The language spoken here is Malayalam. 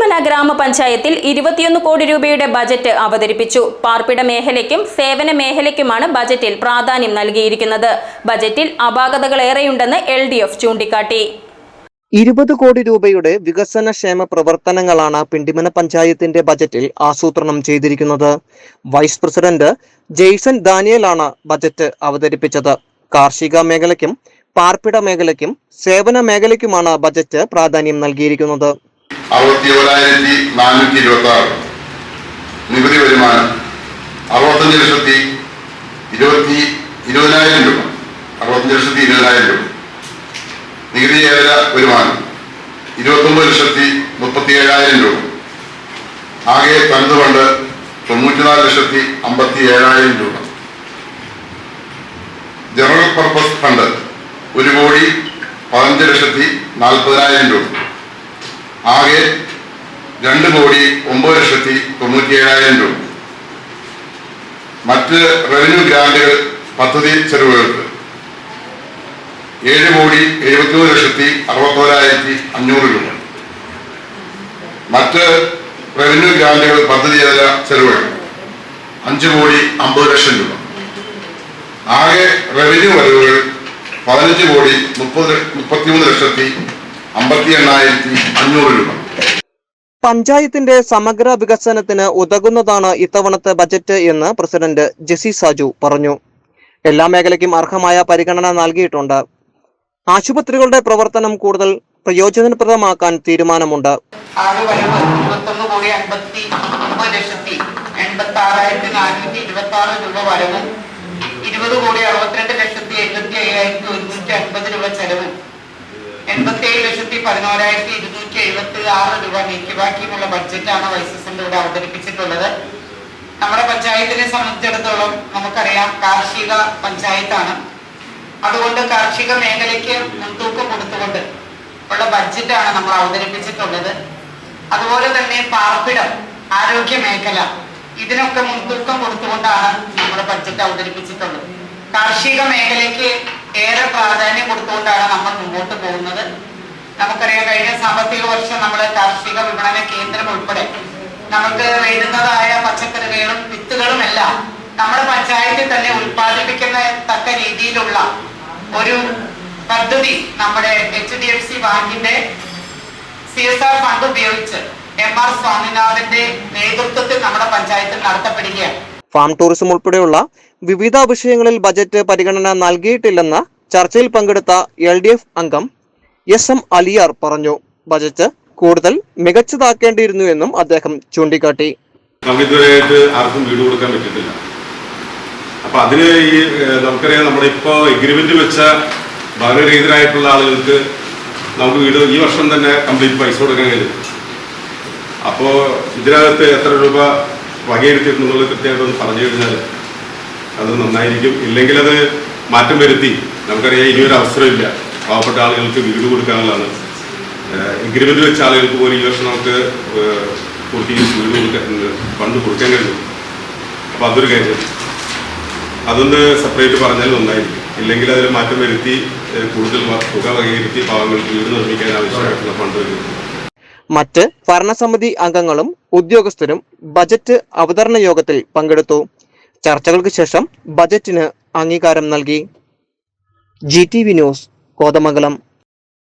പിണ്ടിമന ഗ്രാമപഞ്ചായത്തിൽ 21 കോടി രൂപയുടെ ബജറ്റ് അവതരിപ്പിച്ചു. പാർപ്പിട മേഖലയ്ക്കും സേവന മേഖലയ്ക്കുമാണ് ബജറ്റിൽ പ്രാധാന്യം നൽകിയിരിക്കുന്നത്. ബജറ്റിൽ അപാകതകളേറെയുണ്ടെന്ന് LDF ചൂണ്ടിക്കാട്ടി. 20 കോടി രൂപയുടെ വികസനക്ഷേമ പ്രവർത്തനങ്ങളാണ് പിണ്ടിമന പഞ്ചായത്തിന്റെ ബജറ്റിൽ ആസൂത്രണം ചെയ്തിരിക്കുന്നത്. വൈസ് പ്രസിഡന്റ് ജെയ്സൺ ദാനിയലാണ് ബജറ്റ് അവതരിപ്പിച്ചത്. കാർഷിക മേഖലയ്ക്കും പാർപ്പിട മേഖലയ്ക്കും സേവന മേഖലയ്ക്കുമാണ് ബജറ്റ് പ്രാധാന്യം നൽകിയിരിക്കുന്നത്. 61,426 നികുതി വരുമാനം 65,20,000 രൂപ. 65,20,000 രൂപ. നികുതിയേതര വരുമാനം 29,37,000 രൂപ. ആകെ തനത് ഫണ്ട് 94,57,000 രൂപ. ജനറൽ പർപ്പസ് ഫണ്ട് 1,15,40,000 രൂപ. ആകെ 2,09,97,000 രൂപ. മറ്റ് റവന്യൂ ഗ്രാന്റുകൾ പദ്ധതി ചെലവുകൾക്ക് 7,73,61,500 രൂപ. മറ്റ് റവന്യൂ ഗ്രാന്റുകൾ പദ്ധതിയേതര ചെലവുകൾ 5,50,00,000 രൂപ. ആകെ റവന്യൂ വരവുകൾ 15,33,58,500 രൂപ. പഞ്ചായത്തിന്റെ സമഗ്ര വികസനത്തിന് ഉതകുന്നതാണ് ഇത്തവണത്തെ ബജറ്റ് എന്ന് പ്രസിഡന്റ് ജെസി സാജു പറഞ്ഞു. എല്ലാ മേഖലയ്ക്കും അർഹമായ പരിഗണന നൽകിയിട്ടുണ്ട്. ആശുപത്രികളുടെ പ്രവർത്തനം കൂടുതൽ പ്രയോജനപ്രദമാക്കാൻ തീരുമാനമുണ്ട്. വരവും 20,62,75,150 രൂപ ചെലവും 87,11,276 രൂപ നീക്കിബാക്കിയുമുള്ള ബഡ്ജറ്റാണ് വൈസ് പ്രസിഡന്റ് ഇവിടെ അവതരിപ്പിച്ചിട്ടുള്ളത്. നമ്മുടെ പഞ്ചായത്തിനെ സംബന്ധിച്ചിടത്തോളം നമുക്കറിയാം, കാർഷിക പഞ്ചായത്താണ്. അതുകൊണ്ട് കാർഷിക മേഖലയ്ക്ക് മുൻതൂക്കം കൊടുത്തുകൊണ്ട് ഉള്ള ബഡ്ജറ്റാണ് നമ്മൾ അവതരിപ്പിച്ചിട്ടുള്ളത്. അതുപോലെ തന്നെ പാർപ്പിടം, ആരോഗ്യ മേഖല, ഇതിനൊക്കെ മുൻതൂക്കം കൊടുത്തുകൊണ്ടാണ് നമ്മുടെ ബഡ്ജറ്റ് അവതരിപ്പിച്ചിട്ടുള്ളത്. കാർഷിക മേഖലയ്ക്ക് ഏറെ പ്രാധാന്യം കൊടുത്തുകൊണ്ടാണ് നമ്മൾ മുമ്പോട്ട് പോകുന്നത്. നമുക്കറിയാം, കഴിഞ്ഞ സാമ്പത്തിക വർഷം നമ്മൾ കാർഷിക വിപണന കേന്ദ്രം ഉൾപ്പെടെ നമുക്ക് വേണ്ടുന്നതായ പച്ചക്കറികളും വിത്തുകളും എല്ലാം നമ്മുടെ പഞ്ചായത്തിൽ തന്നെ ഉൽപ്പാദിപ്പിക്കുന്ന തക്ക രീതിയിലുള്ള ഒരു പദ്ധതി നമ്മുടെ HDFC ബാങ്കിന്റെ CSR ഫണ്ട് ഉപയോഗിച്ച് MR സ്വാമിനാഥന്റെ നേതൃത്വത്തിൽ നമ്മുടെ പഞ്ചായത്തിൽ നടത്തപ്പെടുകയാണ്. ഫാം ടൂറിസം ഉൾപ്പെടെയുള്ള വിവിധ വിഷയങ്ങളിൽ ബജറ്റ് പരിഗണന നൽകിയിട്ടില്ലെന്ന് ചർച്ചയിൽ പങ്കെടുത്ത LDF അംഗം SM അലിയാർ പറഞ്ഞു. ബജറ്റ് കൂടുതൽ മികച്ചതാക്കേണ്ടിയിരുന്നു എന്നും അദ്ദേഹം ചൂണ്ടിക്കാട്ടി. നമുക്കിതുവരെയായിട്ട് ആർക്കും വീട് കൊടുക്കാൻ പറ്റിയിട്ടില്ല. അപ്പൊ അതിന് നമുക്കറിയാം, നമ്മുടെ ഇപ്പോൾ എഗ്രിമെന്റ് വെച്ച ഭവനരഹിതരായിട്ടുള്ള ആളുകൾക്ക് നമുക്ക് വീട് ഈ വർഷം തന്നെ കംപ്ലീറ്റ് പൈസ കൊടുക്കാൻ കഴിയും. അപ്പോൾ ഇതിനകത്ത് എത്ര രൂപ വകയിരുത്തിയിട്ടുണ്ടെന്നുള്ളത് കൃത്യമായിട്ടൊന്ന് പറഞ്ഞു കഴിഞ്ഞാൽ അത് നന്നായിരിക്കും. ഇല്ലെങ്കിൽ അത് മാറ്റം വരുത്തി, നമുക്കറിയാം ഇനിയൊരു അവസരമില്ല പാവപ്പെട്ട ആളുകൾക്ക് വീട് കൊടുക്കാനുള്ളതാണ്. എഗ്രിമെന്റ് വെച്ച ആളുകൾക്ക് പോലും ഈ വർഷം നമുക്ക് പൂർത്തീകരിച്ച് വീട് കൊടുക്കാൻ ഫണ്ട് കൊടുക്കാൻ കഴിയും. അപ്പോൾ അതൊരു കാര്യം, അതൊന്ന് സെപ്പറേറ്റ് പറഞ്ഞാൽ നന്നായിരിക്കും. ഇല്ലെങ്കിൽ അതിൽ മാറ്റം വരുത്തി കൂടുതൽ തുക വകയിരുത്തി പാവങ്ങൾക്ക് വീട് നിർമ്മിക്കാൻ ആവശ്യമായിട്ടുള്ള ഫണ്ട് വരും. മറ്റ് ഭരണസമിതി അംഗങ്ങളും ഉദ്യോഗസ്ഥരും ബജറ്റ് അവതരണ യോഗത്തിൽ പങ്കെടുത്തു. ചർച്ചകൾക്ക് ശേഷം ബജറ്റിന് അംഗീകാരം നൽകി. GTV news, Kothamangalam.